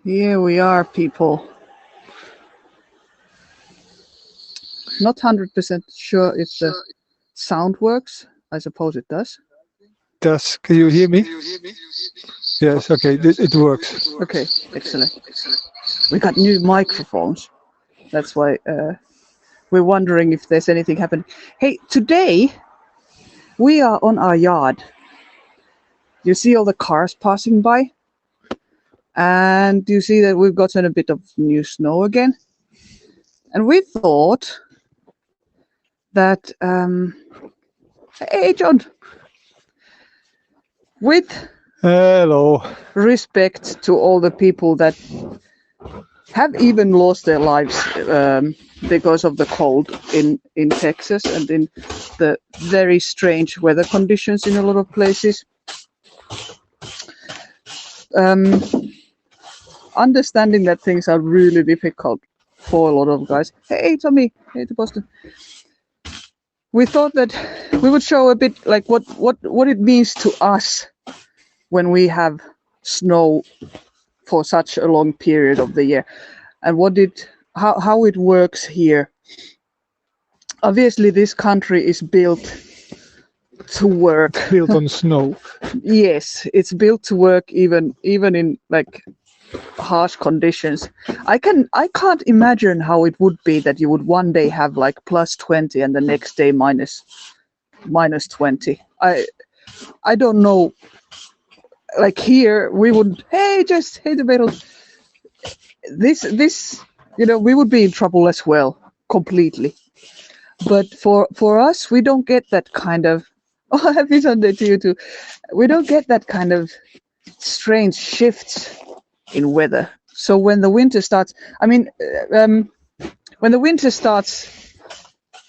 Here we are, people. Not 100% sure if the sound works. I suppose it does. Does can you hear me? Yes. Okay. It works. Okay, excellent. We got new microphones. That's why we're wondering if there's anything happening. Hey, today we are on our yard. You see all the cars passing by? And you see that we've gotten a bit of new snow again. And we thought that, hey, John, with Hello. respect to all the people that have even lost their lives because of the cold in Texas and in the very strange weather conditions in a lot of places. Understanding that things are really difficult for a lot of guys. Hey, Tommy. Hey, to Boston. We thought that we would show a bit like what it means to us when we have snow for such a long period of the year, and how it works here. Obviously, this country is built to work. Built on snow. Yes, it's built to work even in like harsh conditions. I can't imagine how it would be that you would one day have like +20 and the next day -20. I don't know. Like here we would, hey, just hey the battle. This we would be in trouble as well, completely. But for us, we don't get that kind of oh, happy Sunday to you too. We don't get that kind of strange shifts in weather. So when the winter starts, when the winter starts,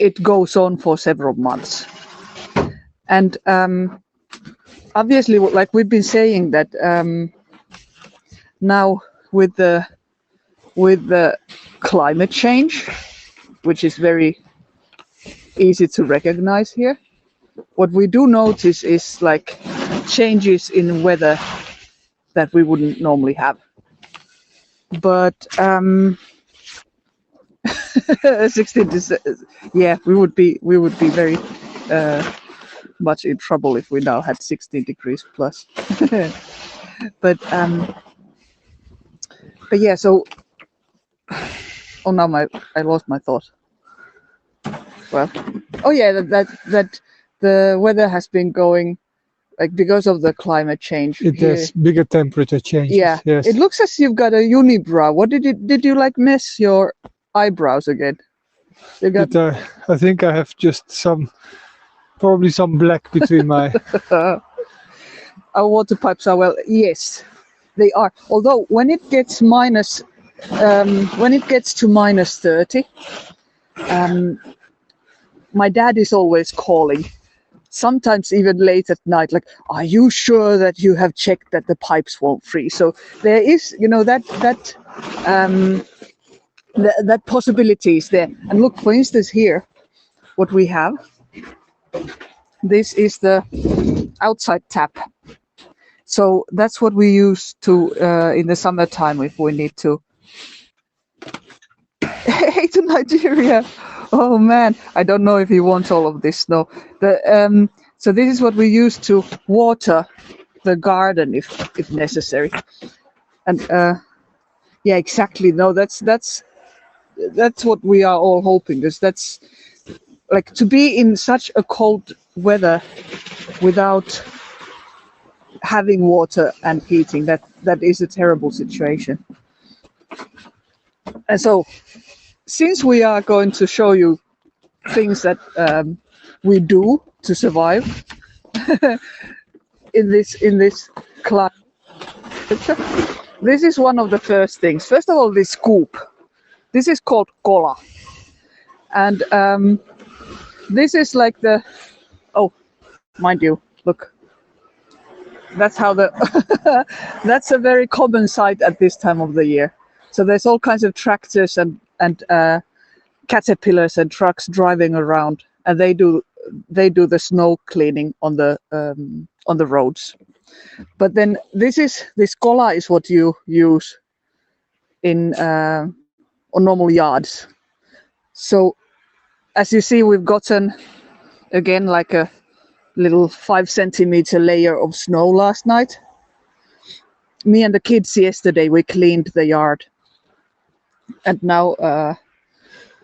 it goes on for several months. And obviously, like we've been saying that now with the climate change, which is very easy to recognize here, what we do notice is like changes in weather that we wouldn't normally have. But 16 yeah, we would be very much in trouble if we now had 16 degrees plus. but yeah, so oh, now I lost my thought. Well, oh yeah, that the weather has been going like because of the climate change. It has bigger temperature changes. Yeah, yes. It looks as you've got a unibrow. What did you like mess your eyebrows again? You got I think I have just probably some black between my. our water pipes are, well, yes, they are. Although when it gets to -30, my dad is always calling. Sometimes even late at night, like, are you sure that you have checked that the pipes won't freeze? So there is, that possibility is there. And look, for instance, here, what we have, this is the outside tap. So that's what we use to in the summertime if we need to. Hey, to Nigeria. Oh man, I don't know if he wants all of this snow. So this is what we use to water the garden if necessary. And yeah, exactly. No, that's what we are all hoping, because that's like to be in such a cold weather without having water and heating. That is a terrible situation. And so, since we are going to show you things that we do to survive in this climate, this is one of the first things. First of all, this scoop. This is called kola, and this is like the. Oh, mind you, look. That's how that's a very common sight at this time of the year. So there's all kinds of tractors and caterpillars and trucks driving around, and they do the snow cleaning on the roads. But then this kola is what you use in on normal yards. So as you see, we've gotten again like a little 5 centimeter layer of snow last night. Me and the kids yesterday we cleaned the yard, and now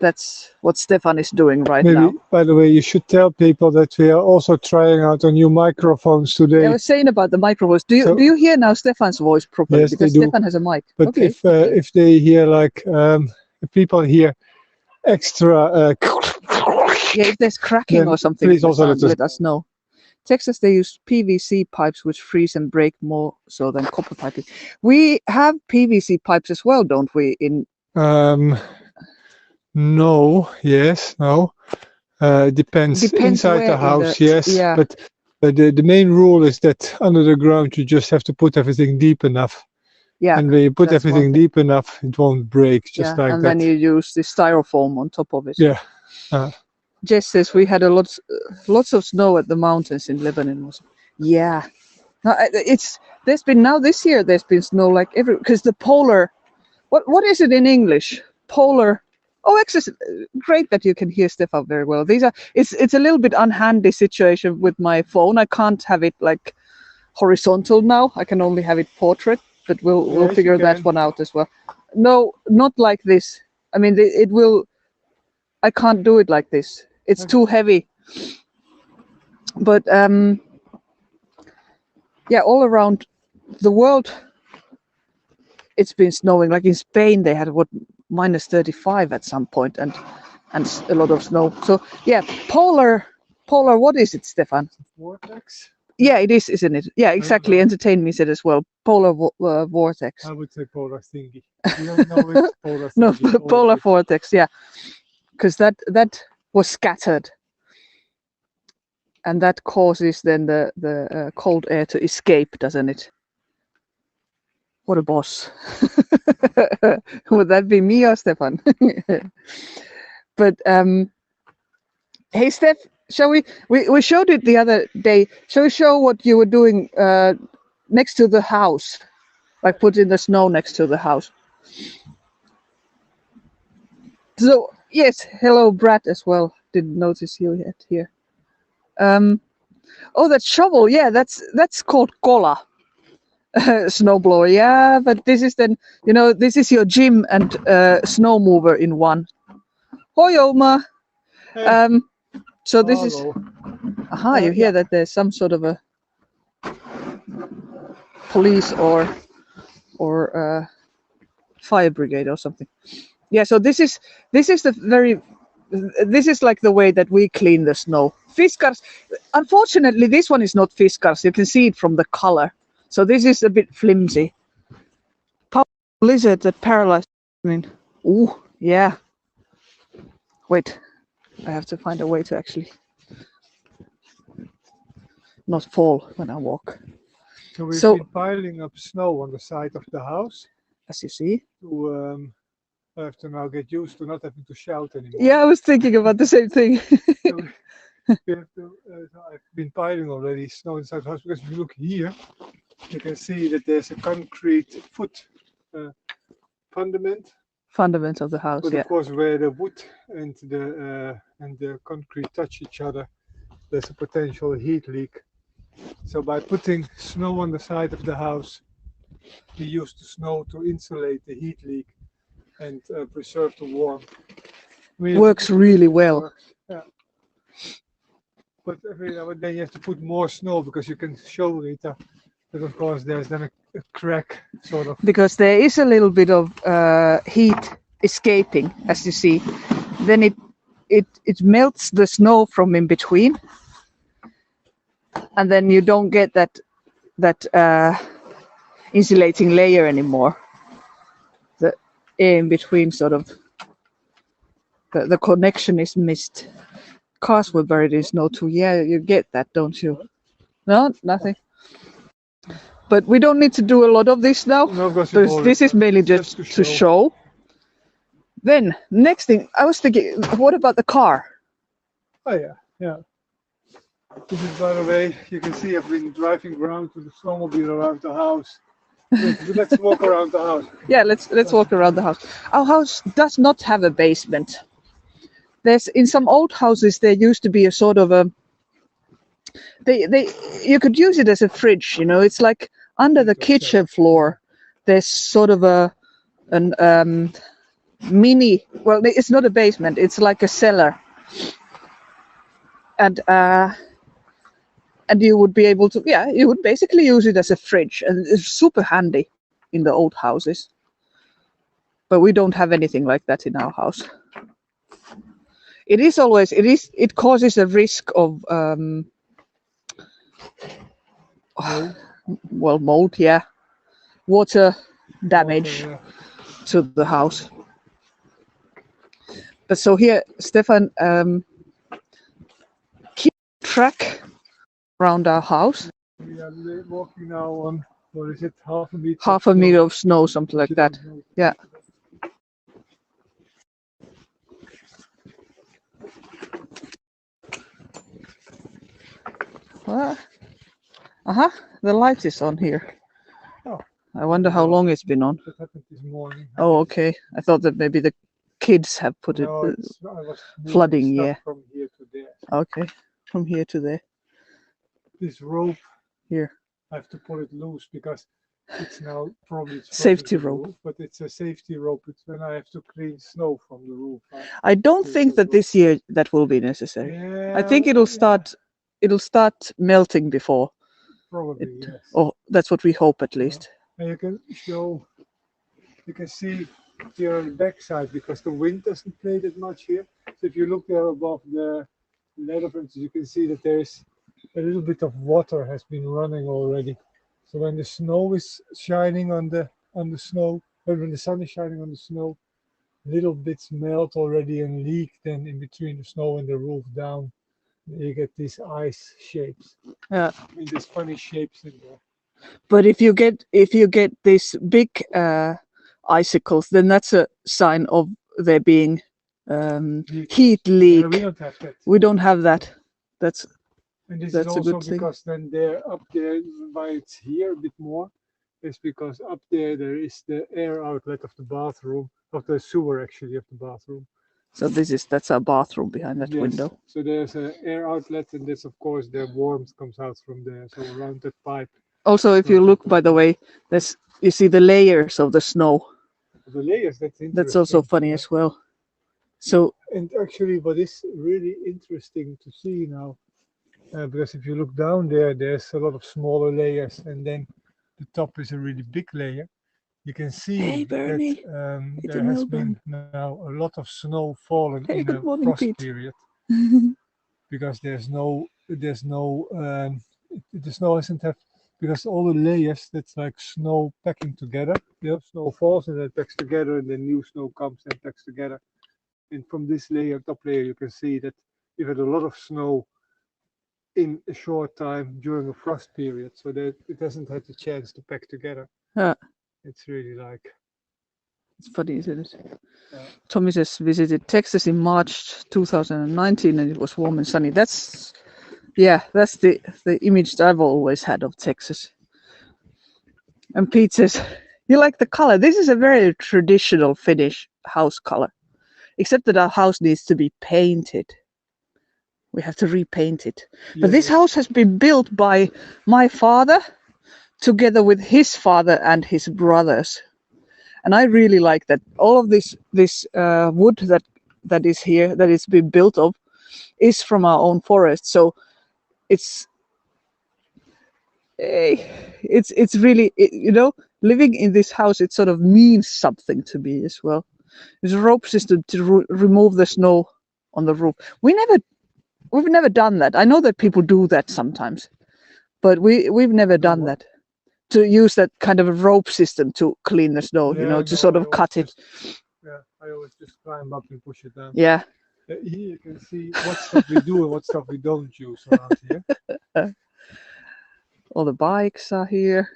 that's what Stefan is doing right Maybe, now. by the way, you should tell people that we are also trying out a new microphones today. I was saying about the microphones. So- Do you hear now Stefan's voice properly? Yes, Because they do. Stefan has a mic. But Okay. if they hear like if people hear extra Yeah, if there's cracking then or something, please also let us know. Texas, they use PVC pipes which freeze and break more so than copper piping. We have PVC pipes as well, don't we? no, yes, no. Depends inside where the in house, the- yes. yeah. But the main rule is that under the ground you just have to put everything deep enough. Yeah. And when you put that's one everything thing. deep enough, it won't break just like and that. then you use the styrofoam on top of it. Yeah. Jess says we had lots of snow at the mountains in Lebanon. Yeah. No, there's been now this year there's been snow like because the polar, what is it in English? Polar. Oh, actually, great that you can hear Stefan very well. It's a little bit unhandy situation with my phone. I can't have it like horizontal now. I can only have it portrait, but we'll Yes, you figure that can. one out as well. No, not like this. I mean, it will. I can't do it like this. It's Okay. too heavy. But yeah, all around the world, it's been snowing. Like in Spain, they had minus 35 at some point, and a lot of snow. So yeah, polar. What is it, Stefan? Vortex? Yeah, it is, isn't it? Yeah, exactly. know. Entertain me said as well. Polar vortex. I would say polar thingy. You don't know it's polar No, thingy. polar vortex. Yeah, because that was scattered, and that causes then the cold air to escape, doesn't it? What a boss! Would that be me or Stefan? But hey, Steph, shall we showed it the other day? Shall we show what you were doing next to the house, like putting the snow next to the house? So yes, hello Brad as well. Didn't notice you yet here. Oh, that shovel, yeah, that's called kola. Snowblower, yeah, but this is then, this is your gym and snow mover in one. Hoi Oma. Hey. So this is, Hello. you hear that there's some sort of a police or fire brigade or something. Yeah, so this is like the way that we clean the snow. Fiskars, unfortunately, this one is not Fiskars. You can see it from the color. So this is a bit flimsy. Lizard that paralyzed. I mean, ooh, yeah. Wait, I have to find a way to actually not fall when I walk. So we've So- been piling up snow on the side of the house As you see. to I have to now get used to not having to shout anymore. Yeah, I was thinking about the same thing. So we have to, so I've been piling already snow inside the house because if you look here, you can see that there's a concrete foot fundament. Fundament of the house, But yeah. of course, where the wood and the concrete touch each other, there's a potential heat leak. So by putting snow on the side of the house, we use the snow to insulate the heat leak and preserve the warmth. Works really well. Yeah. But every now and then you have to put more snow because you can show Rita that of course there's then a crack sort of. Because there is a little bit of heat escaping, as you see. Then it melts the snow from in between, and then you don't get that insulating layer anymore. The air in between sort of the connection is missed. Cars were buried in snow too. Yeah, you get that, don't you? No, nothing. But we don't need to do a lot of this now. No, because This is mainly just to show. Then next thing, I was thinking, what about the car? Oh yeah. This is, by the way, you can see I've been driving around with the snowmobile around the house Let's walk around the house. Yeah, let's walk around the house. Our house does not have a basement. There's in some old houses there used to be a sort of a they you could use it as a fridge, you know. It's like under the kitchen floor there's sort of an mini, well, it's not a basement, it's like a cellar. And you would be able to, yeah, you would basically use it as a fridge, and it's super handy in the old houses. But we don't have anything like that in our house. It causes a risk of well, mold, yeah, water damage to the house. But so here, Stefan, keep track around our house. We are walking now on, what is it, half a meter? Half a meter of snow, something like that. Yeah. The light is on here. Oh. I wonder how long it's been on. That happened this morning. Oh, okay. I thought that maybe the kids have put it I was flooding. Yeah. From here to there. Okay, from here to there. This rope here, I have to pull it loose because it's now probably safety rope. Roof, but it's a safety rope. It's when I have to clean snow from the roof. I don't think that this year that will be necessary. Yeah, I think it'll start melting before. Probably, yes. Oh, that's what we hope at least. And you can see here on the back side because the wind doesn't play that much here. So if you look there above the ladder, for instance, you can see that there's a little bit of water has been running already. So when the snow is shining on the snow, or when the sun is shining on the snow, little bits melt already and leak then in between the snow and the roof down. You get these ice shapes. Yeah. I mean, there's funny shapes in there. But if you get these big icicles, then that's a sign of there being heat leak. We don't have that. We don't have that. And this that's is also a good because then they're up there, why it's here a bit more, is because up there is the air outlet of the bathroom, of the sewer actually of the bathroom. So that's our bathroom behind that window. So there's an air outlet, and this, of course, the warmth comes out from there. So around that pipe. Also, if you look, by the way, you see the layers of the snow. The layers, that's also funny as well. So. And actually, what is really interesting to see now, because if you look down there, there's a lot of smaller layers, and then the top is a really big layer. You can see that there has been now a lot of snow fallen in the frost period because the snow hasn't have, because all the layers, that's like snow packing together. Snow falls and then packs together, and then new snow comes and packs together. And from this layer, top layer, you can see that we've had a lot of snow in a short time during a frost period, so that it hasn't had the chance to pack together. It's really like, it's funny, isn't it? Tommy says visited Texas in March 2019 and it was warm and sunny. That's the image that I've always had of Texas. And Pete says, you like the color? This is a very traditional Finnish house color, except that our house needs to be painted. We have to repaint it. But this house has been built by my father together with his father and his brothers, and I really like that. All of this wood that is here, that it's been built of, is from our own forest. So it's really, you know, living in this house, it sort of means something to me as well. There's a rope system to remove the snow on the roof. We've never done that. I know that people do that sometimes, but we've never done that. To use that kind of a rope system to clean the snow, to sort of cut it. I always just climb up and push it down. Yeah. Here you can see what stuff we do and what stuff we don't use around here. All the bikes are here,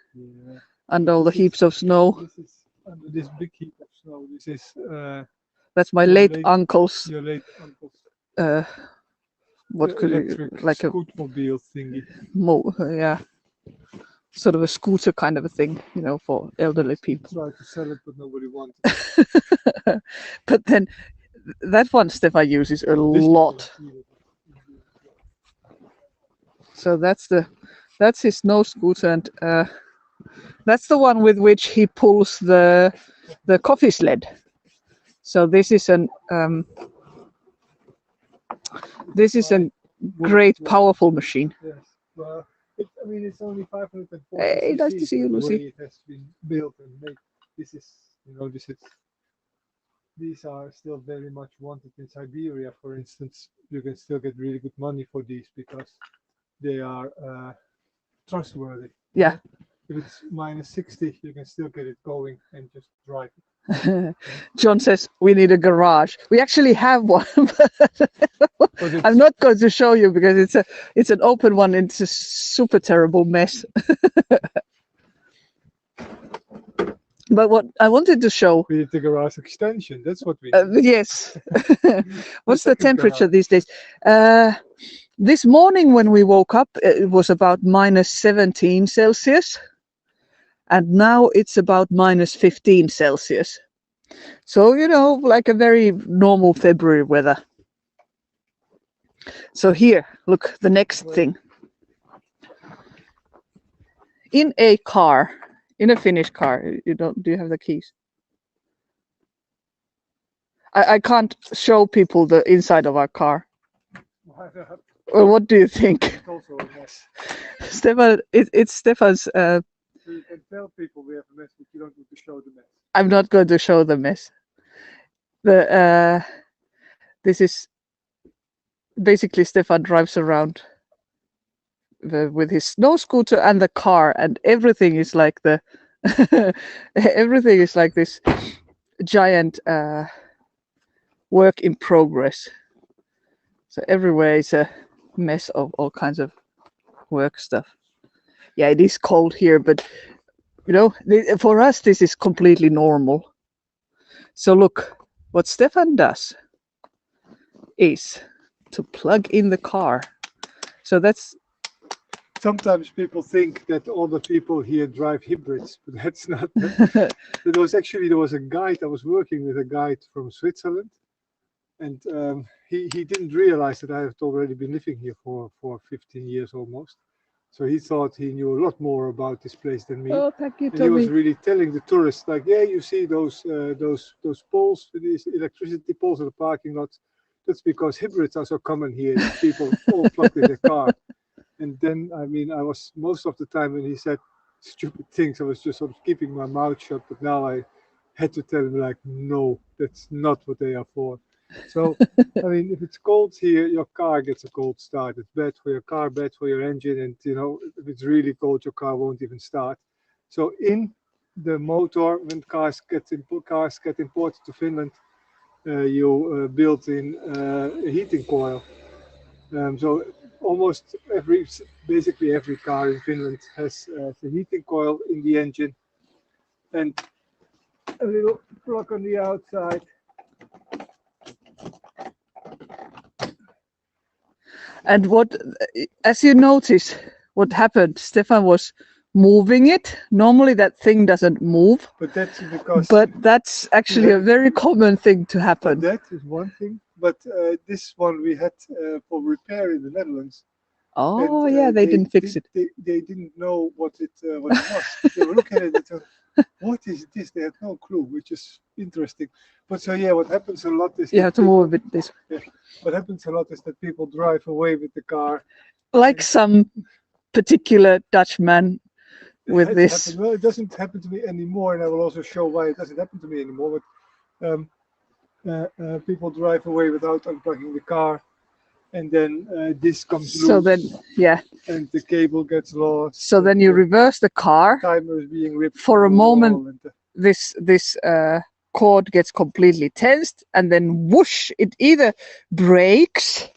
and all the heaps of snow. This is under this big heap of snow. This is. That's my late uncle's. Your late uncle's. What could it, like a scootmobile thingy? Yeah. sort of a scooter kind of a thing, you know, for elderly people. Tried to sell it, but nobody wanted. But then that one Stefan uses a lot. So that's his snow scooter, and that's the one with which he pulls the coffee sled. So this is a great powerful machine. Yes. Well, I mean, it's only 540. Hey, nice to see you, the Lucy. way it has been built and made. This is, you know, these are still very much wanted in Siberia, for instance. You can still get really good money for these because they are trustworthy. Yeah. If it's -60, you can still get it going and just drive it. John says we need a garage. We actually have one, but I'm not going to show you because it's an open one. It's a super terrible mess. But what I wanted to show. We need the garage extension. That's what we need. Yes. What's the temperature these days? This morning when we woke up, it was about -17 Celsius. And now it's about -15 Celsius. So, you know, like a very normal February weather. So here, look, the next thing. In a car, in a Finnish car, do you have the keys? I can't show people the inside of our car. Well, what do you think? It's also a mess. Stefan, it's Stefan's. So you can tell people we have a mess, but you don't need to show the mess. I'm not going to show the mess. This is basically Stefan drives around with his snow scooter and the car, and everything is like everything is like this giant work in progress. So everywhere is a mess of all kinds of work stuff. Yeah, it is cold here, but you know, for us this is completely normal. So look, what Stefan does is to plug in the car. So that's. Sometimes people think that all the people here drive hybrids, but that's not. There was a guide. I was working with a guide from Switzerland, and he didn't realize that I had already been living here for 15 years almost. So he thought he knew a lot more about this place than me. Oh, thank you, and Tommy. he was really telling the tourists, like, yeah, you see those poles, these electricity poles in the parking lot. That's because hybrids are so common here. People all plugged in their car. And then, I mean, I was most of the time when he said stupid things, I was just sort of keeping my mouth shut. But now I had to tell him, like, no, that's not what they are for. So, I mean, if it's cold here, your car gets a cold start. It's bad for your car, bad for your engine. And, you know, if it's really cold, your car won't even start. So in the motor, when cars get imported to Finland, you built in a heating coil. So almost basically every car in Finland has a heating coil in the engine and a little plug on the outside. And as you notice, what happened, Stefan was moving it. Normally that thing doesn't move. But that's because. But that's actually a very common thing to happen. That is one thing. But this one we had for repair in the Netherlands. Oh, and, yeah, they didn't fix it. They didn't know what it was. They were looking at it and said, what is this? They had no clue, which is interesting. But so, yeah, what happens a lot is... You have to move a bit this way. Yeah, what happens a lot is that people drive away with the car. Like some particular Dutch man with this. Happen. Well, it doesn't happen to me anymore, and I will also show why it doesn't happen to me anymore. But people drive away without unplugging the car. And then this comes loose. So then, yeah. And the cable gets lost. So then you reverse the car. Timer is being ripped. For a moment, this cord gets completely tensed, and then whoosh! It either breaks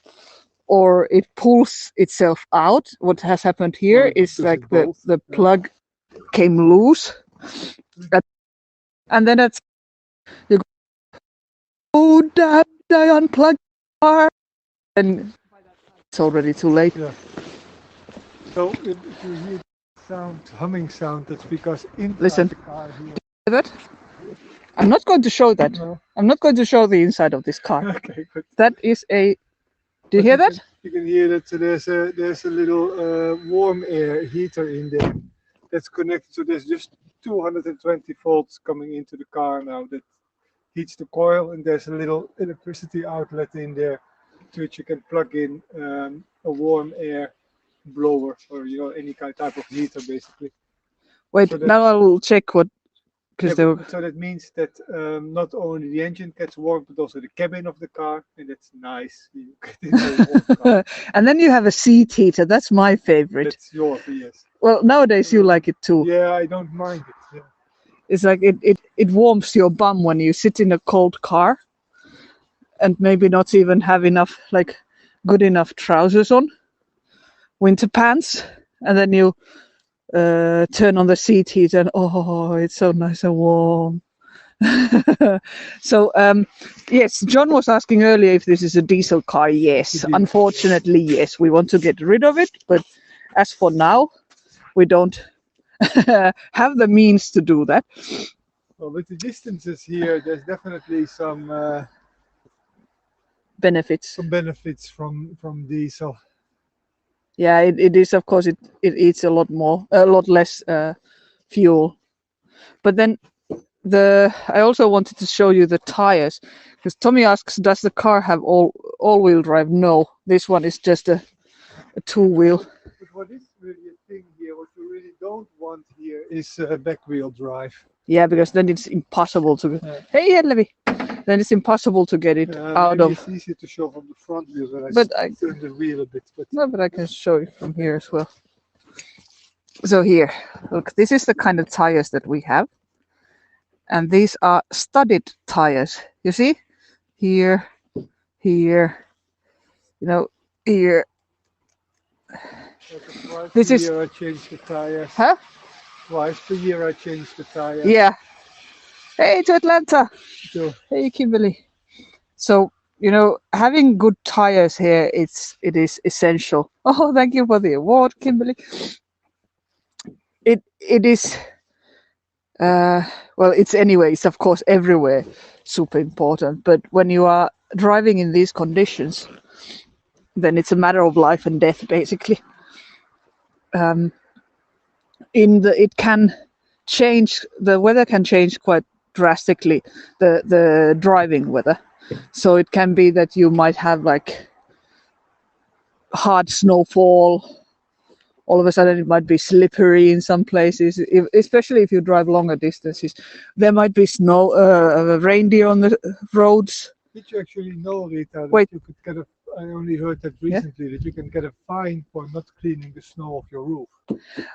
or it pulls itself out. What has happened here is like the plug came loose, and then you go, oh, I unplugged the car. And it's already too late. Yeah. So if you hear sound, humming sound. That's because inside Listen. the car here. That? I'm not going to show that. No. I'm not going to show the inside of this car. Okay, good. That is a. Do you hear that? You can hear that there's a little warm air heater in there that's connected. So there's just 220 volts coming into the car now that heats the coil, and there's a little electricity outlet in there to which you can plug in a warm air blower or any kind type of heater basically. Wait, So that- now I will check what. Yeah, Because they were. so that means that not only the engine gets warm, but also the cabin of the car, and that's nice. You get into a warm car. And then you have a seat heater. That's my favorite. That's yours, yes. Well, nowadays you like it too. Yeah, I don't mind it. Yeah. It's like it warms your bum when you sit in a cold car and maybe not even have enough, like, good enough trousers on, winter pants, and then you turn on the seat heater and oh, it's so nice and warm. So yes, John was asking earlier if this is a diesel car. Yes, It is. unfortunately, yes. We want to get rid of it, but as for now, we don't have the means to do that. Well, with the distances here, there's definitely some Benefits. benefits from diesel. Yeah, it is. Of course, it eats a lot less fuel. But then I also wanted to show you the tires, because Tommy asks, does the car have all-wheel drive? No, this one is just a two-wheel. But what is really a thing here, what you really don't want here is back wheel drive. Yeah, because then it's impossible to. Yeah. Hey, Levi. Then it's impossible to get it out Maybe of. it's easier to show from the front wheel, But I I turn the wheel a bit. But no, but I can show you from here as well. So here, look, this is the kind of tires that we have, and these are studded tires. You see, here, here, here. twice This a is- year I change the tires. Huh? Twice per year I change the tires. Yeah. Hey, to Atlanta. So, Hey, Kimberly. So, having good tires here, it is essential. Oh, thank you for the award, Kimberly. It is, well, it's anyways, of course, everywhere super important. But when you are driving in these conditions, then it's a matter of life and death, basically. It can change, the weather can change quite drastically, the driving weather. So it can be that you might have like hard snowfall. All of a sudden it might be slippery in some places, especially if you drive longer distances. There might be snow, reindeer on the roads. did you actually know, Rita, that Wait. you could get I only heard that recently, that you can get a fine for not cleaning the snow off your roof.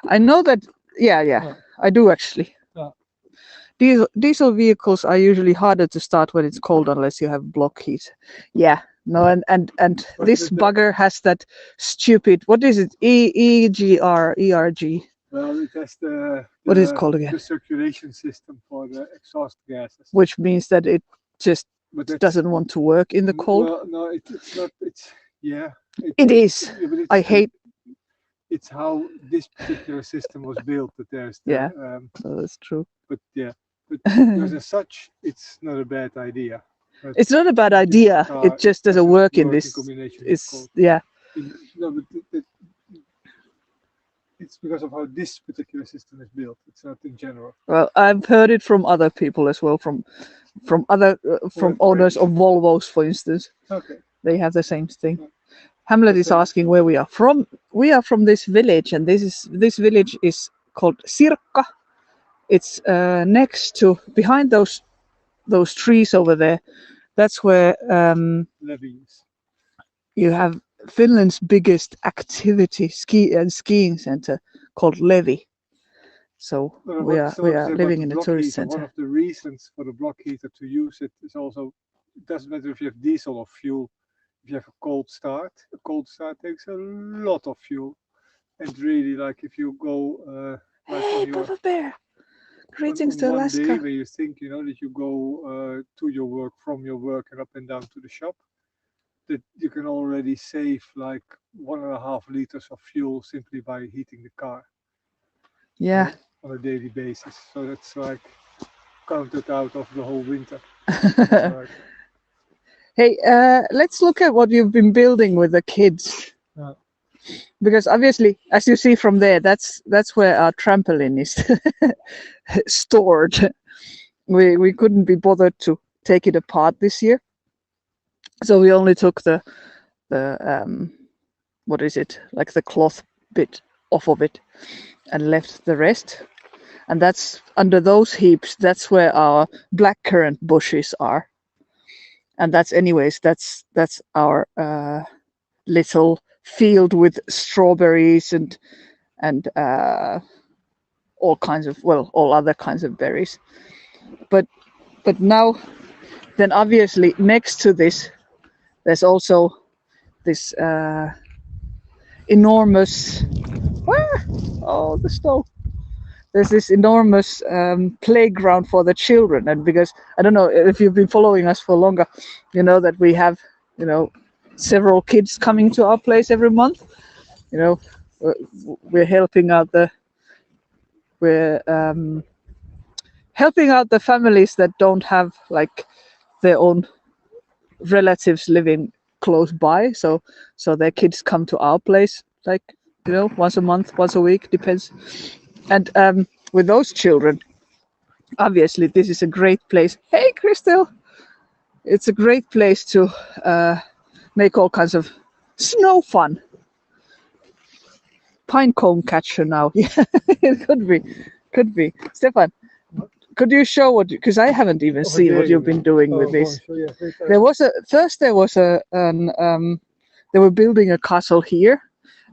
I know that, yeah, Yeah. I do actually. Yeah. Diesel vehicles are usually harder to start when it's cold unless you have block heat. Yeah, no, and But this with the- bugger has that stupid, what is it? ERG. Well, it has What is it called again? the circulation system for the exhaust gases. Which means that it just But that's- doesn't want to work in the cold. Well, no, it's not. It's yeah. It is. Yeah, but I hate. It's how this particular system was built. That there's the, Yeah. That's true. but yeah, but because as such, it's not a bad idea. But It's not a bad idea. car It just doesn't work in this. combination. with It's cold. yeah. No, but it's because of how this particular system is built. It's not in general. Well, I've heard it from other people as well, from other from Well, owners of Volvos, for instance. Okay. They have the same thing. Yeah. Hamlet is Okay. asking where we are from. We are from this village, and this village is called Sirkka. It's next to, behind those trees over there. That's where Levies. you have Finland's biggest activity skiing center called Levi. So we are living in a tourist One center. of the reasons for the block heater to use it is also, it doesn't matter if you have diesel or fuel. If you have a cold start takes a lot of fuel. And really, like if you go like Hey, on your Papa Bear! Greetings on to one day Alaska. where you think that you go to your work, from your work, and up and down to the shop, that you can already save like 1.5 liters of fuel simply by heating the car. Yeah. on a daily basis. So that's like counted out of the whole winter. Like, Hey, let's look at what you've been building with the kids. uh, Because obviously, as you see from there, that's where our trampoline is stored. We couldn't be bothered to take it apart this year, so we only took the what is it, like the cloth bit off of it and left the rest. And that's under those heaps. That's where our blackcurrant bushes are. And that's our little field with strawberries and all kinds of, well, all other kinds of berries. But now, then obviously next to this, there's also this enormous, oh, the stove. There's this enormous playground for the children, and because I don't know if you've been following us for longer, you know that we have, several kids coming to our place every month. We're helping out the families that don't have like their own relatives living close by, so their kids come to our place, like, once a month, once a week, depends. And with those children, obviously this is a great place. Hey, Crystal! It's a great place to make all kinds of snow fun. Pine cone catcher now. Yeah, it could be. Stefan, could you show what? Because I haven't even seen what you've been doing with this. There was they were building a castle here,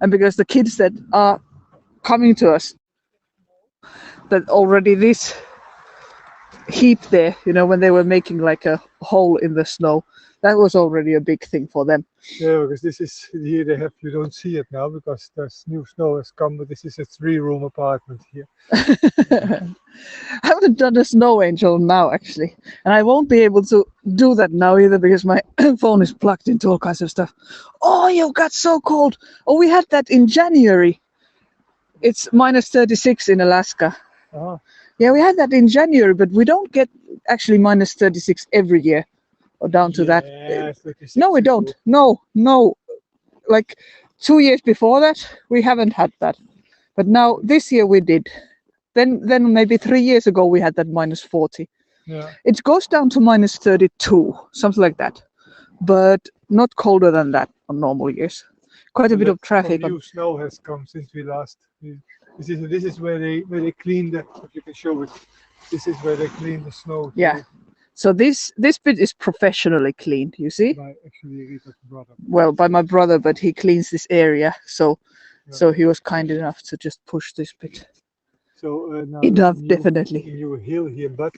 and because the kids that are coming to us, that already this heap there, when they were making like a hole in the snow, that was already a big thing for them. Yeah, because this is here they have, you don't see it now because there's new snow has come, but this is a 3-room apartment here. I haven't done a snow angel now, actually, and I won't be able to do that now either because my phone is plugged into all kinds of stuff. Oh, you got so cold. Oh, we had that in January. It's minus 36 in Alaska. Ah. Yeah, we had that in January, but we don't get actually minus 36 every year or down to that. No, we don't. No. Like 2 years before that, we haven't had that. But now this year we did. Then maybe 3 years ago we had that minus 40. Yeah. It goes down to minus 32, something like that. But not colder than that on normal years. Quite a bit of traffic. New snow has come since we last. This is where they clean the. If you can show it, this is where they clean the snow. Yeah. So this bit is professionally cleaned. You see? By actually Rita's brother. Well, by my brother, but he cleans this area. So he was kind enough to just push this bit. So now enough, definitely. You hill here, but.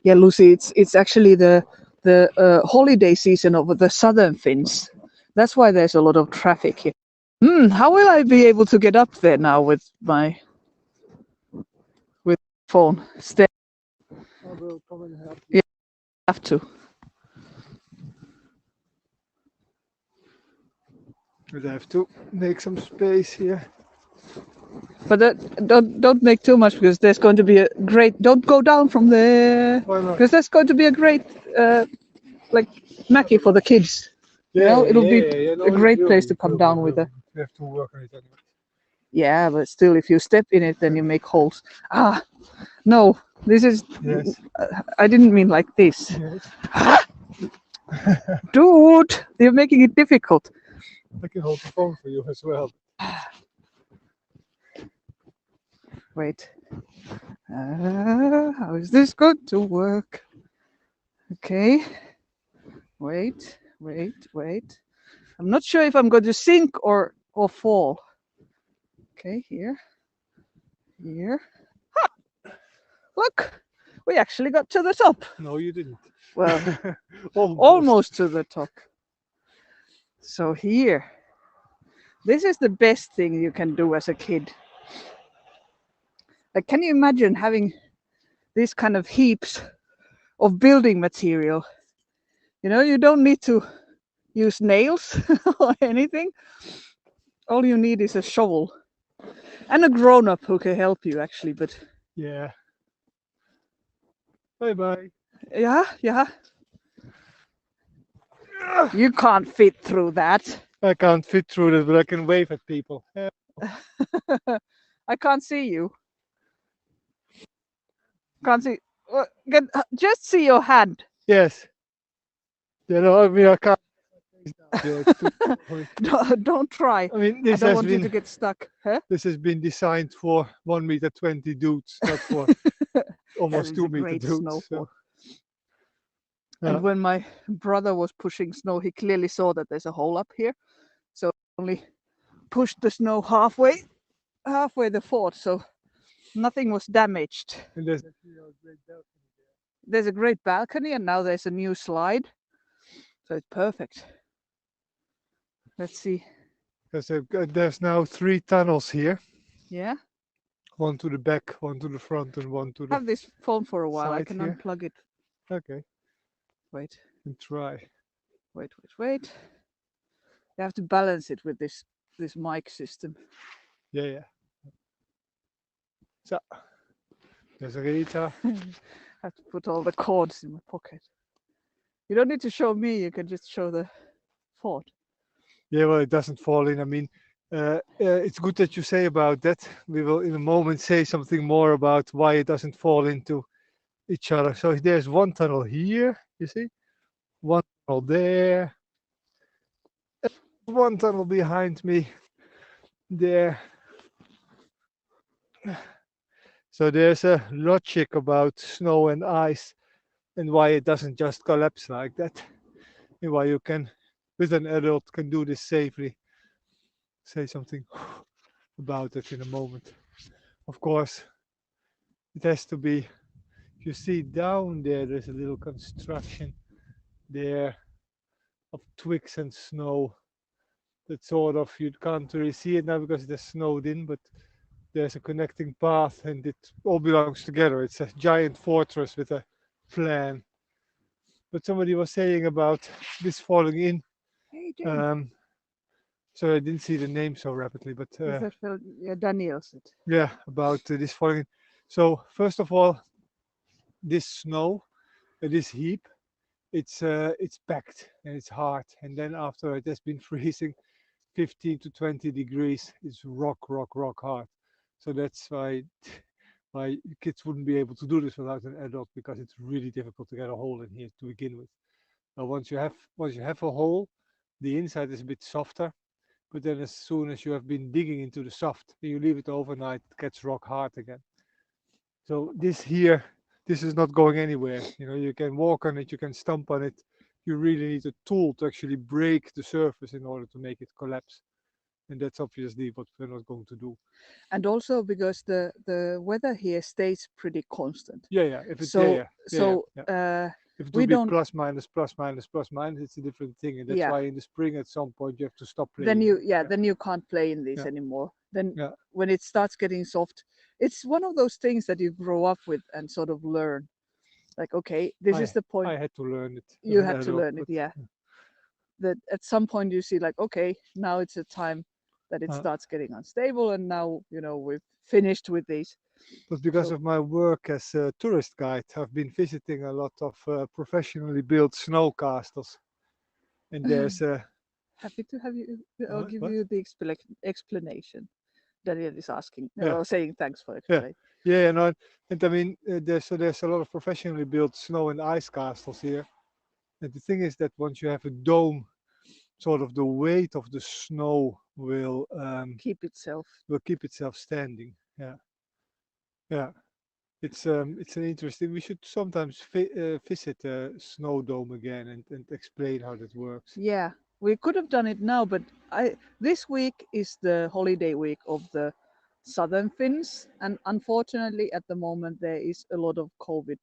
Yeah, Lucy, it's actually the holiday season over the southern Finns. That's why there's a lot of traffic here. How will I be able to get up there now with my phone? I will come and help you. Yeah, I have to. But I have to make some space here. But don't make too much because there's going to be a great. Don't go down from there. Why not? Because there's going to be a great like Mackie for the kids. Yeah, it'll be a great place to come down with it. We have to work on it anyway. Yeah, but still, if you step in it, then you make holes. No, this is. Yes. I didn't mean like this. Yes. Dude, you're making it difficult. I can hold the phone for you as well. Wait. How is this going to work? Okay. Wait. I'm not sure if I'm going to sink or fall. Okay, here. Ha! Look, we actually got to the top. No, you didn't. Well, almost to the top. So here, this is the best thing you can do as a kid. Like, can you imagine having these kind of heaps of building material? You don't need to use nails or anything. All you need is a shovel and a grown-up who can help you actually. But Yeah. Bye bye. yeah, you can't fit through that. I can't fit through it, but I can wave at people. Yeah. I can't see you. Can't see. Just see your hand. Yes. You know, I mean, I can't. You know, it's too funny. Don't try. I mean, I don't want you to get stuck. Huh? this has been designed for 1.20 meter dudes, not for almost That is a 2 meter great dudes. snow So, fort. yeah. And when my brother was pushing snow, he clearly saw that there's a hole up here. So only pushed the snow halfway the fort, so nothing was damaged. And there's actually a great balcony there. There's a great balcony, and now there's a new slide, so it's perfect. Let's see. Because there's now 3 tunnels here. Yeah, One to the back, one to the front, and one to the. have this phone for a while. I side can here. unplug it. Okay, Wait, and try. wait. You have to balance it with this mic system. Yeah, yeah. So, there's Rita. I have to put all the cords in my pocket. You don't need to show me. You can just show the fort. Yeah, well, it doesn't fall in. I mean, it's good that you say about that. We will in a moment say something more about why it doesn't fall into each other. So there's one tunnel here, you see, one tunnel there, one tunnel behind me there. So there's a logic about snow and ice and why it doesn't just collapse like that, and why you can, with an adult, can do this safely. Say something about it in a moment. Of course, it has to be. You see down there, there's a little construction there of twigs and snow. That sort of, you can't really see it now because it is snowed in, but there's a connecting path and it all belongs together. It's a giant fortress with a plan. But somebody was saying about this falling in. Hey, Jane. So I didn't see the name so rapidly, but Yeah, Daniel said. yeah, about this falling in. So first of all, this snow, this heap, it's packed and it's hard. And then after it has been freezing 15 to 20 degrees, it's rock hard. So that's why kids wouldn't be able to do this without an adult, because it's really difficult to get a hole in here to begin with. Now once you have a hole, the inside is a bit softer, but then as soon as you have been digging into the soft and you leave it overnight, it gets rock hard again. So this here, this is not going anywhere. You know, you can walk on it, you can stomp on it. You really need a tool to actually break the surface in order to make it collapse. And that's obviously what we're not going to do. And also because the weather here stays pretty constant. Yeah. If it's So if it we would be don't. plus minus, it's a different thing. And that's Yeah. why in the spring at some point you have to stop playing. Then you can't play in this Yeah. anymore. Then Yeah. when it starts getting soft, it's one of those things that you grow up with and sort of learn. Like, okay, this is the point. I had to learn it. as You an had to adult, learn it, but- yeah. That at some point you see like, okay, now it's a time that it Uh. starts getting unstable, and now we've finished with these. But because So- of my work as a tourist guide, I've been visiting a lot of professionally built snow castles. And there's a Happy to have you. I'll What? give What? you the explanation. Daniel is asking, Yeah. saying thanks for explaining. yeah, no, and I mean there's a lot of professionally built snow and ice castles here. And the thing is that once you have a dome, sort of the weight of the snow will Keep itself. keep itself standing. Yeah. It's an interesting. We should sometimes visit a snow dome again and explain how that works. Yeah, we could have done it now, but this week is the holiday week of the Southern Finns, and unfortunately, at the moment there is a lot of COVID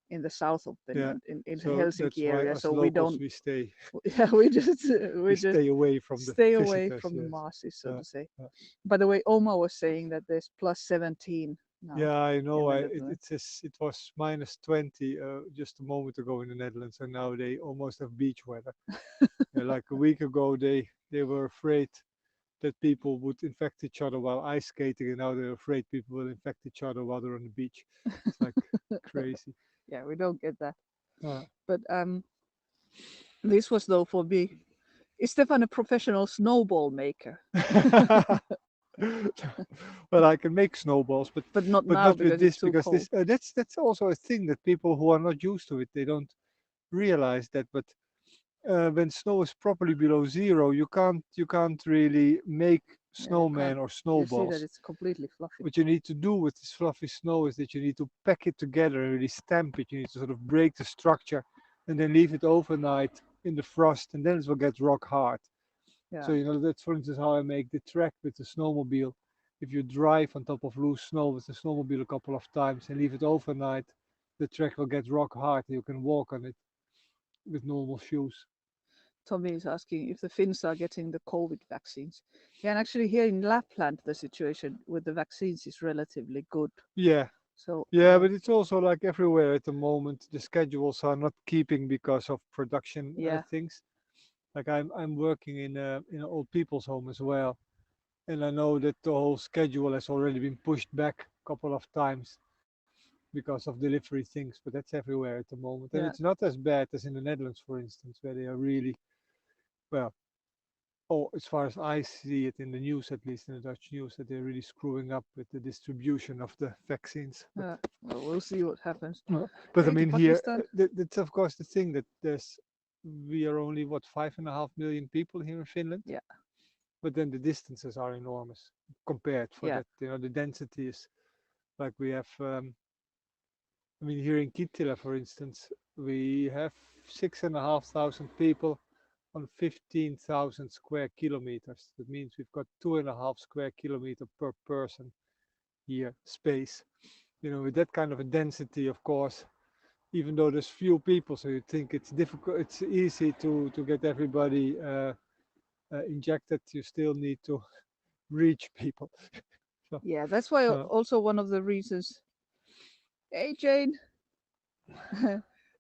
in the south of Finland, in So Helsinki that's why area. us So we locals, don't. we stay Yeah, we just stay away from the stay away visitors, from the yes. masses, so to say. yeah. By the way, Oma was saying that there's plus 17 now. Yeah, I know. in the It Netherlands. says it was minus 20 just a moment ago in the Netherlands, and now they almost have beach weather. Like a week ago, they were afraid that people would infect each other while ice skating, and now they're afraid people will infect each other while they're on the beach. It's like crazy. Yeah, we don't get that. Uh, But this was though for me. Is Stefan a professional snowball maker? well, I can make snowballs, But not but now not with because it's this, too because cold. this that's also a thing that people who are not used to it, they don't realize that. But when snow is properly below zero, you can't really make Yeah, you snowmen can't. or You see that snowballs. it's completely fluffy. What you need to do with this fluffy snow is that you need to pack it together and really stamp it. You need to sort of break the structure and then leave it overnight in the frost, and then it will get rock hard. Yeah. So that's for instance how I make the track with the snowmobile. If you drive on top of loose snow with the snowmobile a couple of times and leave it overnight, the track will get rock hard and you can walk on it with normal shoes. Tommy is asking if the Finns are getting the COVID vaccines. Yeah, and actually here in Lapland, the situation with the vaccines is relatively good. Yeah, So yeah, but it's also like everywhere at the moment. The schedules are not keeping because of production yeah, things. Like I'm working in an old people's home as well, and I know that the whole schedule has already been pushed back a couple of times because of delivery things. But that's everywhere at the moment, and yeah, it's not as bad as in the Netherlands, for instance, where they are really well. Oh, as far as I see it in the news, at least in the Dutch news, that they're really screwing up with the distribution of the vaccines. well, we'll see what happens. But I Hey, to mean, here, Pakistan. that's of course the thing that we are only what 5.5 million people here in Finland, Yeah, but then the distances are enormous compared for yeah, that. The density is like we have. I mean, here in Kittilä, for instance, we have 6,500 people on 15,000 square kilometers. That means we've got 2.5 square kilometer per person here space. With that kind of a density, of course, even though there's few people, so you think it's difficult, it's easy to get everybody injected. You still need to reach people. So, yeah. That's why uh, also one of the reasons. Hey, Jane.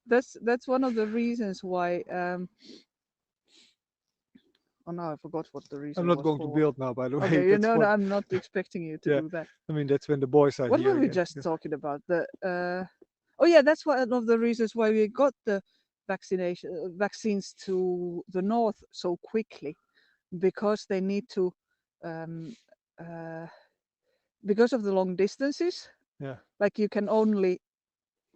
That's one of the reasons why. Oh no, I forgot what the I'm reason not was going to for. build now, by the way. Okay, That's no, what. I'm not expecting you to Yeah, do that. I mean that's when the boys are What here were we again. just talking about? Oh yeah, that's one of the reasons why we got the vaccines to the north so quickly, because they need to, um, uh, because of the long distances. Yeah. Like you can only,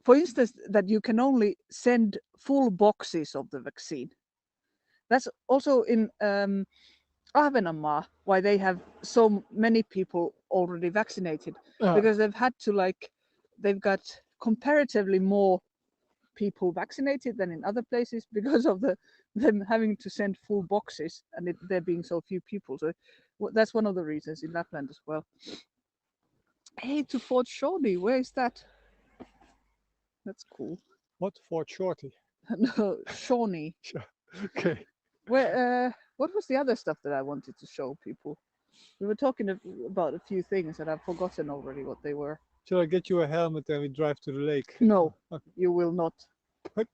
for instance, that you can only send full boxes of the vaccine. That's also in Ahvenanmaa why they have so many people already vaccinated, because they've had to they've got comparatively more people vaccinated than in other places because of them having to send full boxes and there being so few people. So that's one of the reasons in Lapland as well. Hey, to Fort Shawnee, where is that? That's cool. What, Fort Shorty? No, Shawnee. Okay. What was the other stuff that I wanted to show people? We were talking about a few things and I've forgotten already what they were. Shall I get you a helmet and we drive to the lake? No, Okay. you will not. What?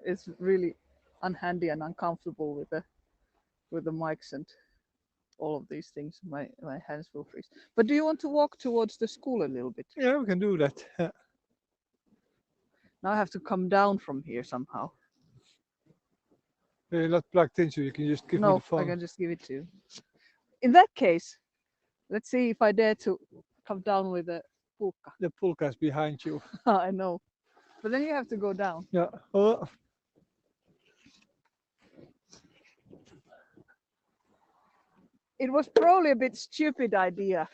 It's really unhandy and uncomfortable with the mics and all of these things. My hands will freeze. But do you want to walk towards the school a little bit? Yeah, we can do that. Now I have to come down from here somehow. You're not plugged in, so you can just give me No, the phone. I can just give it to you. In that case, let's see if I dare to come down with a pulka. The pulka's behind you. I know. But then you have to go down. Yeah. Oh. It was probably a bit stupid idea.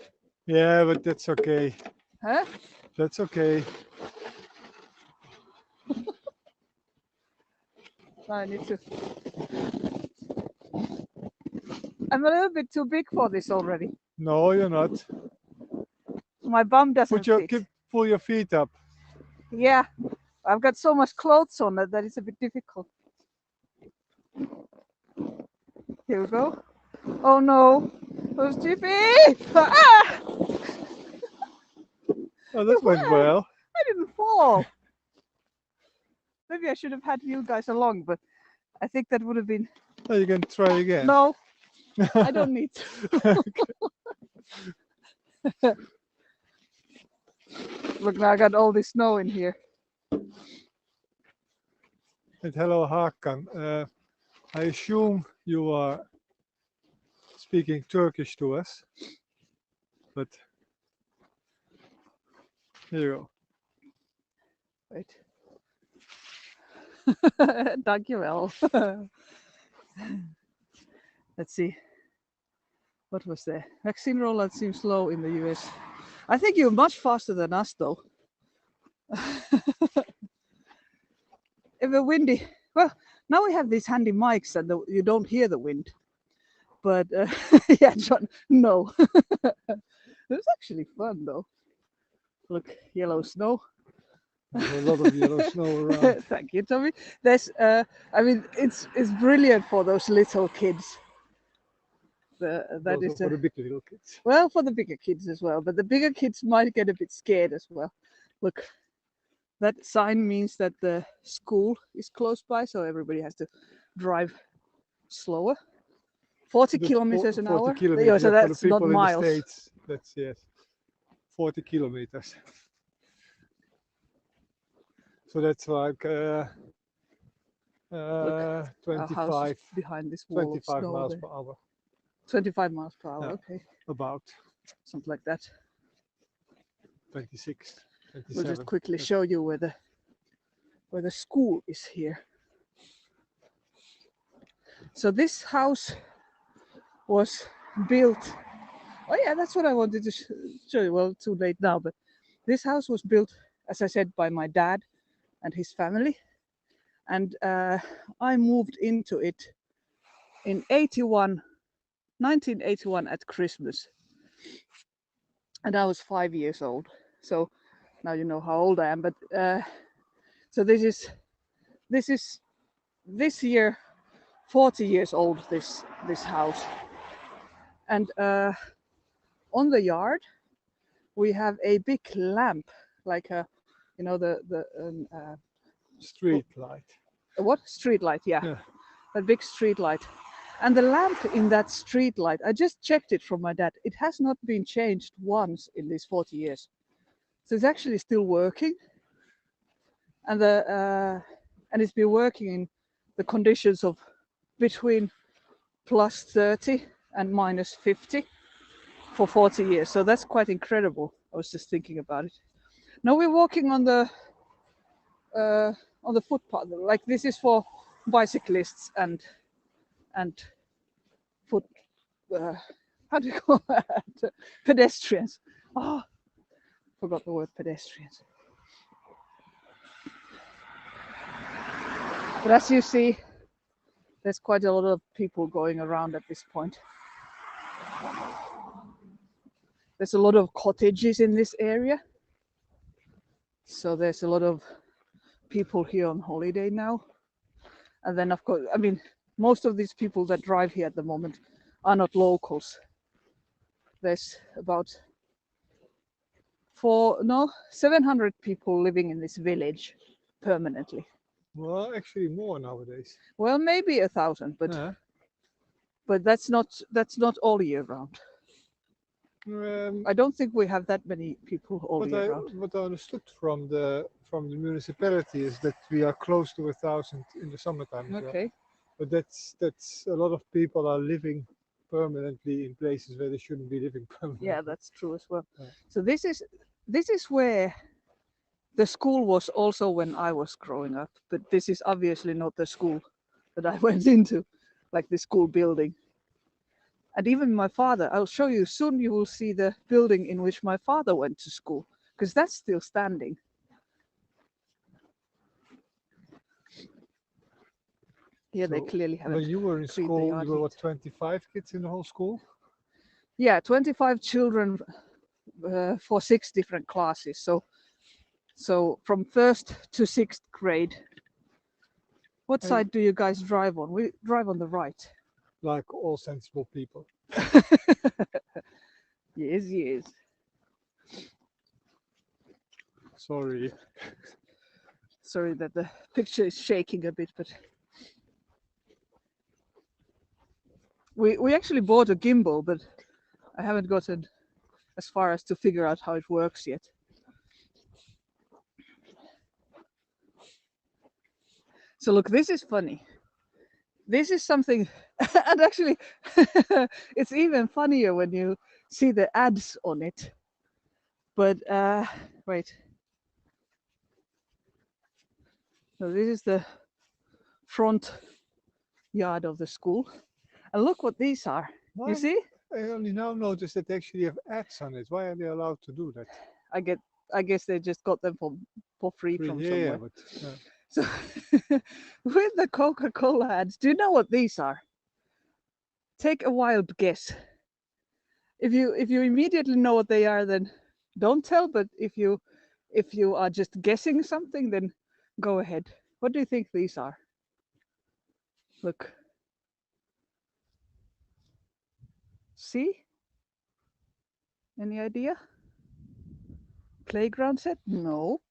Yeah, but that's okay. Huh? That's okay. I need to. I'm a little bit too big for this already. No, you're not. My bum doesn't fit. Pull your feet up. Yeah, I've got so much clothes on that it's a bit difficult. Here we go. Oh no, oh Jiffy! Ah! Oh, that went well. I didn't fall. Maybe I should have had you guys along, but I think that would have been. Oh, you can try again. No, I don't need to. Look, now I got all this snow in here. And hello, Hakan. I assume you are speaking Turkish to us, but here you go. Wait. Dankjewel. Let's see. What was there? Vaccine rollout seems slow in the US. I think you're much faster than us, though. If it's windy, well, now we have these handy mics and you don't hear the wind. But yeah, John, no. It was actually fun, though. Look, yellow snow. There's a lot of yellow snow around. Thank you, Tommy. There's, I mean, it's brilliant for those little kids. That Also is for the big little kids. well, for the bigger kids as well, but the bigger kids might get a bit scared as well. Look, that sign means that the school is close by, so everybody has to drive slower. 40 That's kilometers an 40 hour. kilometers, Yeah, so yeah, for the that's not people in miles. the States. That's, yes, 40 kilometers. So that's like Our house 25, is behind this wall of 25 snow miles there. per hour, 25 miles per hour. Yeah. Okay, about something like that. 26, We'll 27. just quickly show you where the school is here. So this house was built. Oh yeah, that's what I wanted to show you. Well, too late now, but this house was built, as I said, by my dad and his family, and I moved into it in 1981 at Christmas, and I was 5 years old. So now you know how old I am. But so this is this year 40 years old. This house, and on the yard we have a big lamp, like a, you know, the Street light. what, street light? Yeah, Yeah. a big street light. And the lamp in that street light, I just checked it from my dad. It has not been changed once in these 40 years. So it's actually still working. And and it's been working in the conditions of between plus 30 and minus 50 for 40 years. So that's quite incredible. I was just thinking about it. Now we're walking on the footpath. Like, this is for bicyclists and foot. How do you call that? Pedestrians. Oh, forgot the word pedestrians. But as you see, there's quite a lot of people going around at this point. There's a lot of cottages in this area. So there's a lot of people here on holiday now. And then, of course, I mean, most of these people that drive here at the moment are not locals. There's about 700 people living in this village permanently. Well, actually more nowadays. Well, maybe 1,000, but Yeah. but that's not all year round. I don't think we have that many people all year round. What I understood from the municipality is that we are close to 1,000 in the summertime. As well. Okay. But that's a lot of people are living permanently in places where they shouldn't be living permanently. Yeah, that's true as well. Yeah. So this is where the school was also when I was growing up, but this is obviously not the school that I went into, like the school building. And even my father, I'll show you soon, you will see the building in which my father went to school, because that's still standing. Here they So clearly haven't. When you were in cleaned the school, yard you were yet. what, 25 kids in the whole school? Yeah, 25 children for 6 different classes. So from 1st to 6th grade. What And- side do you guys drive on? We drive on the right. Like all sensible people. Yes. Sorry. Sorry that the picture is shaking a bit, but We actually bought a gimbal, but I haven't gotten as far as to figure out how it works yet. So look, this is funny. This is something, and actually, it's even funnier when you see the ads on it. But wait. So this is the front yard of the school, and look what these are. Why? You see? I only now noticed that they actually have ads on it. Why are they allowed to do that? I guess they just got them for free from somewhere. But So with the Coca-Cola ads, do you know what these are? Take a wild guess. If you immediately know what they are, then don't tell. But if you are just guessing something, then go ahead. What do you think these are? Look. See? Any idea? Playground set? Nope.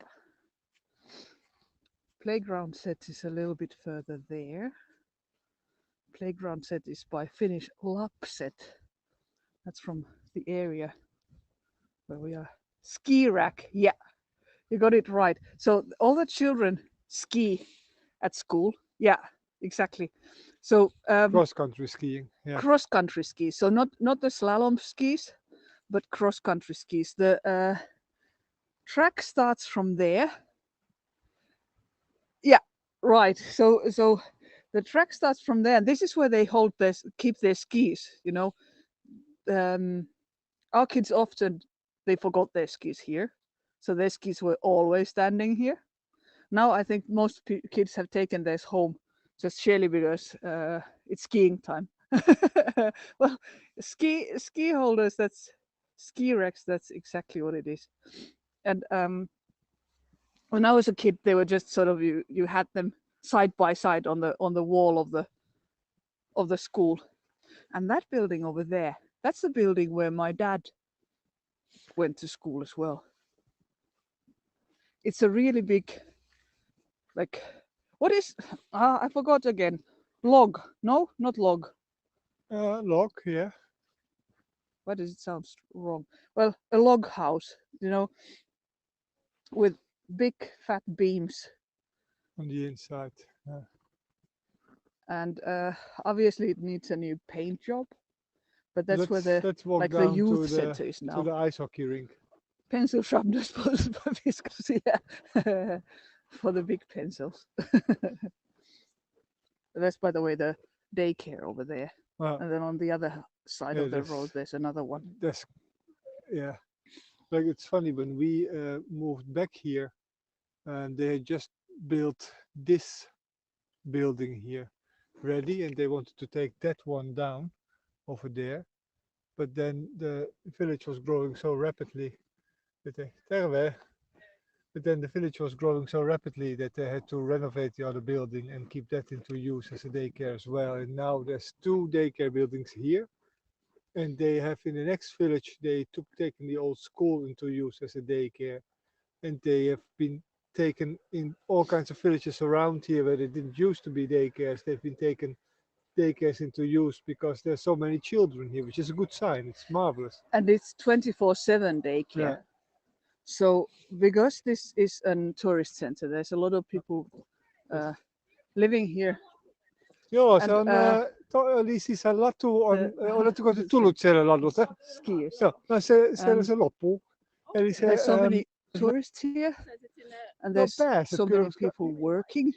Playground set is a little bit further there. Playground set is by Finnish Lapset. That's from the area where we are. Ski rack. Yeah, you got it right. So all the children ski at school. Yeah, exactly. So cross-country skiing. Yeah. cross-country skis. So not the slalom skis, but cross-country skis. The track starts from there. Yeah, right. So the track starts from there. This is where they keep their skis. You know, our kids often they forgot their skis here, so their skis were always standing here. Now I think most kids have taken theirs home, just surely because it's skiing time. Well, ski holders, that's ski racks. That's exactly what it is. And when I was a kid, they were just sort of you had them side by side on the wall of the school. And that building over there, that's the building where my dad went to school as well. It's a really big, like, what is, I forgot again. Log? No, not log. Log, yeah. Why does it sound wrong? Well, a log house, you know, with big fat beams on the inside. Yeah. And obviously it needs a new paint job, but that's where the let's walk like down the youth to center is to now. the ice hockey rink. Pencil sharpeners for the big pencils. That's, by the way, the daycare over there. And then on the other side of the road, there's another one. Yeah, like it's funny when we moved back here, and they had just built this building here ready, and they wanted to take that one down over there, but then the village was growing so rapidly that the village was growing so rapidly that they had to renovate the other building and keep that into use as a daycare as well. And now there's 2 daycare buildings here, and they have in the next village they taken the old school into use as a daycare, and they have been taken in all kinds of villages around here where they didn't used to be daycares. They've been taken daycares into use because there's so many children here, which is a good sign. It's marvelous. And it's 24/7 daycare. Yeah. So because this is a tourist center, there's a lot of people living here. Joo, se on, eli siis oletteko te tullut siellä ladulta? Skiers. Joo, no siellä se loppuu. Eli se, there's so many tourists here, and there's so many people working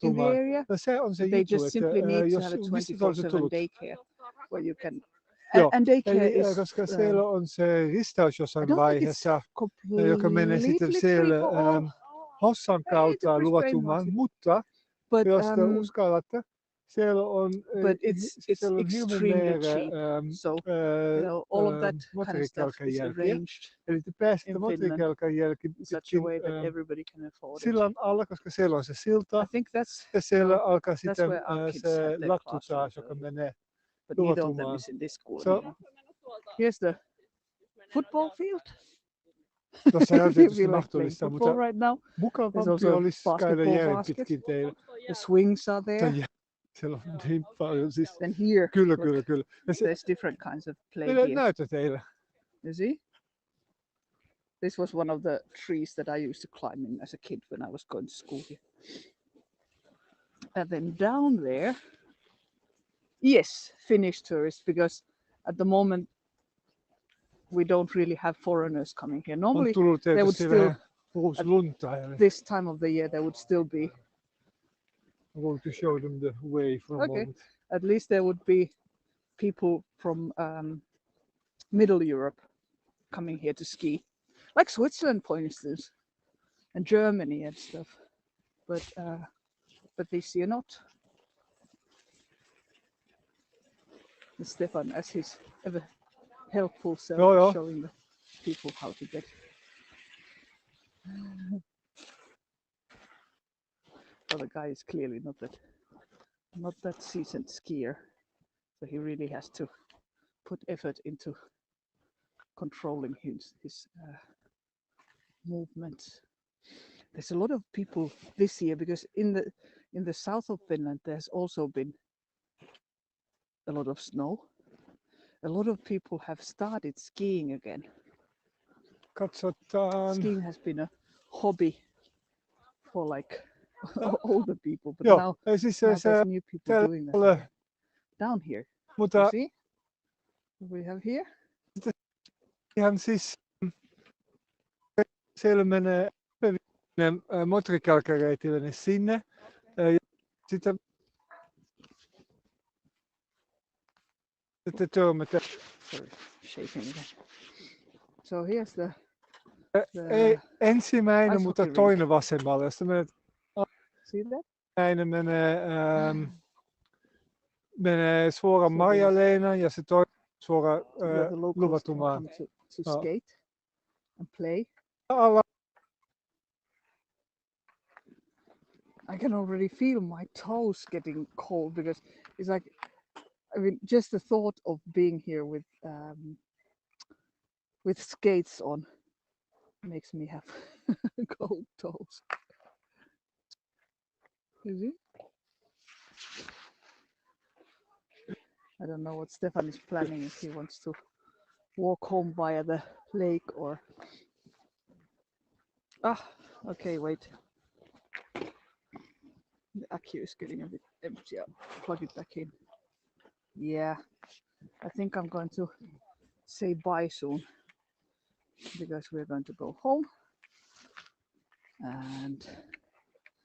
in the area. No se on se They juttu, just simply need to have a 24/7 daycare where you can. And daycare is, koska siellä on se ristaus jossain vaiheessa, joka menee sitten siellä Hossan kautta Luotumaan, mutta jos te uskallatte, siellä on extremely cheap. So all of that kind of stuff is arranged eli te pääsette moottorikelkan jälkeen such a way that everybody can afford it. sillan alla, koska siellä on se silta. I think ja siellä alkaa sitten se lattu taas, joka menee but neither of them is in this school. So, here's the football field. Tuossa on tietysti mahdollista, mutta right now. mukavampi olisi käydä järjen pitkin teillä. The swings are there. Siellä on niin paljon siis. Then here, Kyllä, look, kyllä, kyllä. Ja se, there's different kinds of play minä here. näytän teille. You see? This was one of the trees that I used to climb in as a kid when I was going to school here. And then down there, yes, Finnish tourists, because at the moment we don't really have foreigners coming here. On Normally, tullut there would tietysti still, vähän uusi lunta. Ja this time of the year, there would still be, I'm going to show them the way for a Okay. moment. at least there would be people from Middle Europe coming here to ski, like Switzerland, for instance, and Germany and stuff. But this year not. And Stefan, as his ever helpful self, Joo, is joo. showing the people how to get. Well, the guy is clearly not that seasoned skier, so he really has to put effort into controlling his movements. There's a lot of people this year because in the south of Finland there's also been a lot of snow. A lot of people have started skiing again. Katsotaan. Skiing has been a hobby for like older people, but Joo, now ja siis now se, there's new people täällä doing that ole, again. Down here. You mutta see? What we have here? ihan siis siellä menee moottorikelkkareitille niin sinne. Ja sitten törmätä. Sorry, shaking again. So here's the Ei ensimmäinen, Ice mutta hockey rink. toinen vasemmalle. Jos menet see that? näin menee suoraan So Marja-Leenaan ja se toinen suoraan where the locals can Luvatumaan. come to Oh. skate and play. Alla I can already feel my toes getting cold because it's like, I mean, just the thought of being here with skates on makes me have cold toes. Is it? I don't know what Stefan is planning, if he wants to walk home via the lake or. Okay, wait. The accu is getting a bit empty. I'll plug it back in. Yeah, I think I'm going to say bye soon because we're going to go home. And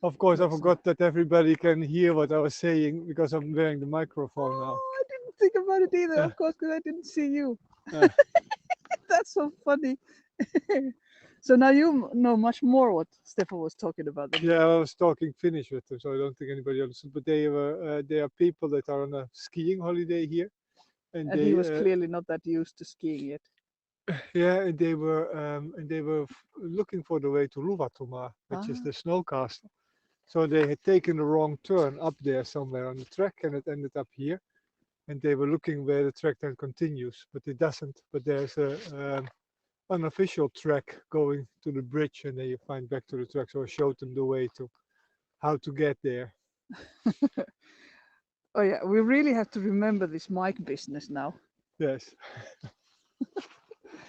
Of course, I That's forgot that everybody can hear what I was saying because I'm wearing the microphone now. oh, I didn't think about it either, Yeah. of course, because I didn't see you. Yeah. That's so funny. So now you know much more what Stefan was talking about. than me. Yeah, I was talking Finnish with them, so I don't think anybody understood. But they are people that are on a skiing holiday here, And they he was clearly not that used to skiing yet. yeah, and they were looking for the way to Luvatuma, which is Ah. the snow castle. So they had taken the wrong turn up there somewhere on the track, and it ended up here. And they were looking where the track then continues, but it doesn't. But there's a unofficial track going to the bridge, and then you find back to the track. So I showed them the way to how to get there. Oh yeah, we really have to remember this mic business now. Yes.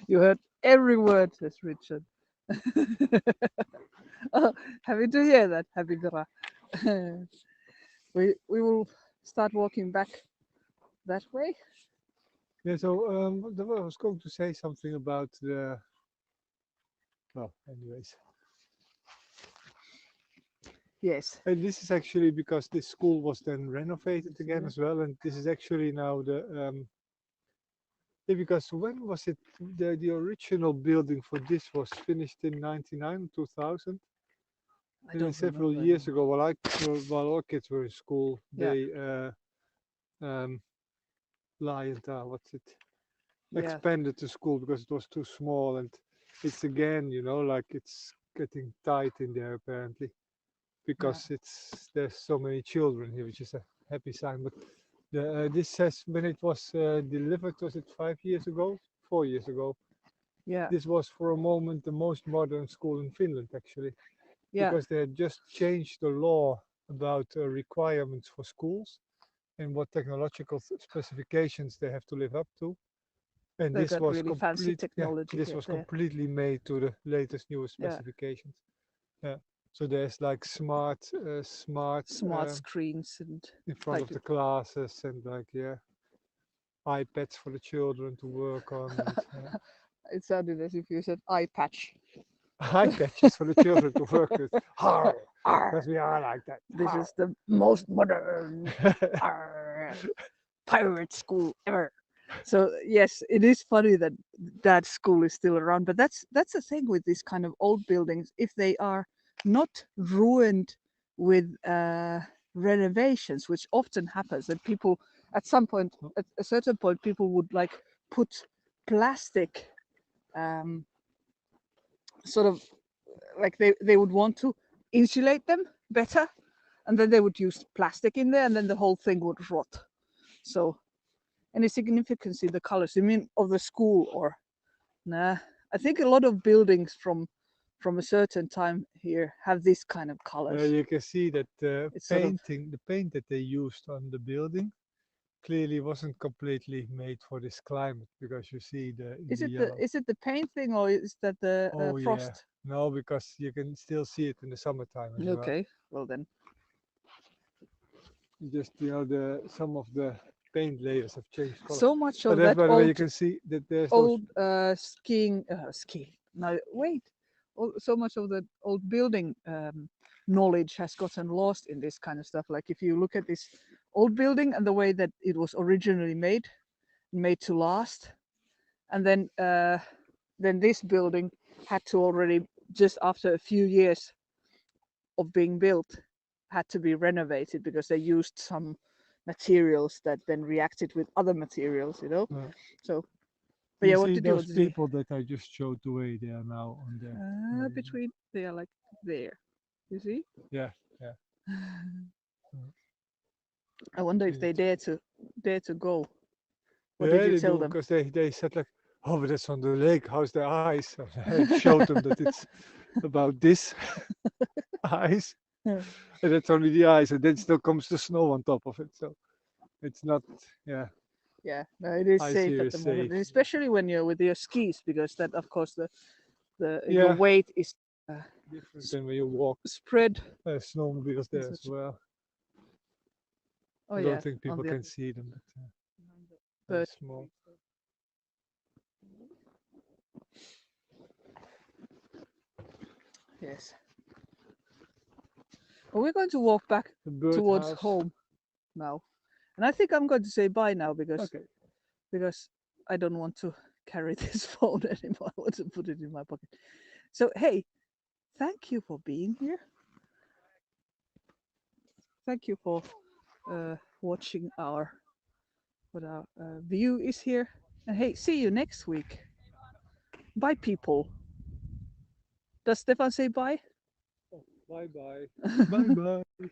You heard every word, says Richard. Oh, happy to hear that, happy Gara. We will start walking back that way. Yeah. So I was going to say something about the. Well, anyways, Yes. and this is actually because this school was then renovated again Yeah. as well, and this is actually now the. Yeah, because when was it? The original building for this was finished in 99, 2000. I And don't several remember years anymore. ago, while our kids were in school, Yeah. they what's it? Yeah. Expanded the school because it was too small, and it's again, like it's getting tight in there apparently, because there's so many children here, which is a happy sign. But this says when it was delivered, was it 5 years ago, 4 years ago? Yeah. This was for a moment the most modern school in Finland actually, Yeah. because they had just changed the law about requirements for schools. and what technological specifications they have to live up to. And They this got was really fancy complete, yeah, technology this here was there. completely made to the latest, newest Yeah. specifications. Yeah. So there's like smart Smart screens and in front like of the classes, and like, yeah, iPads for the children to work on, and it sounded as if you said eye patch. iPads for the children to work with. Arr. Because we are like that. This is the most modern arr, pirate school ever. So yes, it is funny that that school is still around, but that's the thing with these kind of old buildings. If they are not ruined with renovations, which often happens, that people at some point, at a certain point, people would like put plastic, sort of like they would want to insulate them better, and then they would use plastic in there, and then the whole thing would rot. So any significance in the colors, you mean of the school? Or nah, I think a lot of buildings from a certain time here have this kind of colors. You can see that the It's sort of painting, the paint that they used on the building clearly wasn't completely made for this climate, because you see is the it yellow. the paint thing, or is that the Oh yeah, frost? no, because you can still see it in the summertime as well. Okay, well then Just, you know, the some of the paint layers have changed color. so much But of that's, that by the way, you old can see that there's those. old skiing. No, wait. So much of the old building knowledge has gotten lost in this kind of stuff. Like if you look at this old building and the way that it was originally made to last, and then this building had to already, just after a few years of being built, had to be renovated because they used some materials that then reacted with other materials, you know. Yeah. So, but You yeah, what see did you want those to say? people that I just showed the way, they are now on there. Between, they are like there, you see. Yeah, yeah. I wonder if Is they it- dare to go. What Yeah, did you they tell do, them? because they said like, oh, but that's on the lake. How's the ice? I showed them that it's about this ice, Yeah. and that's only the ice, and then still comes the snow on top of it. So it's not, yeah, Yeah, no, it is ice safe here at is the moment, safe. and especially when you're with your skis, because that, of course, the your Yeah, weight is different than when you walk. spread. Snowmobiles there as such- well. Oh I yeah, don't think on people the can see them, but bird. they're small. Yes. Well, we're going to walk back The towards birdhouse. home now, and I think I'm going to say bye now because Okay. I don't want to carry this phone anymore. I want to put it in my pocket. So hey, thank you for being here. Thank you for watching what our view is here. And hey, see you next week. Bye, people. Does Stefan say bye? Bye bye. Bye bye.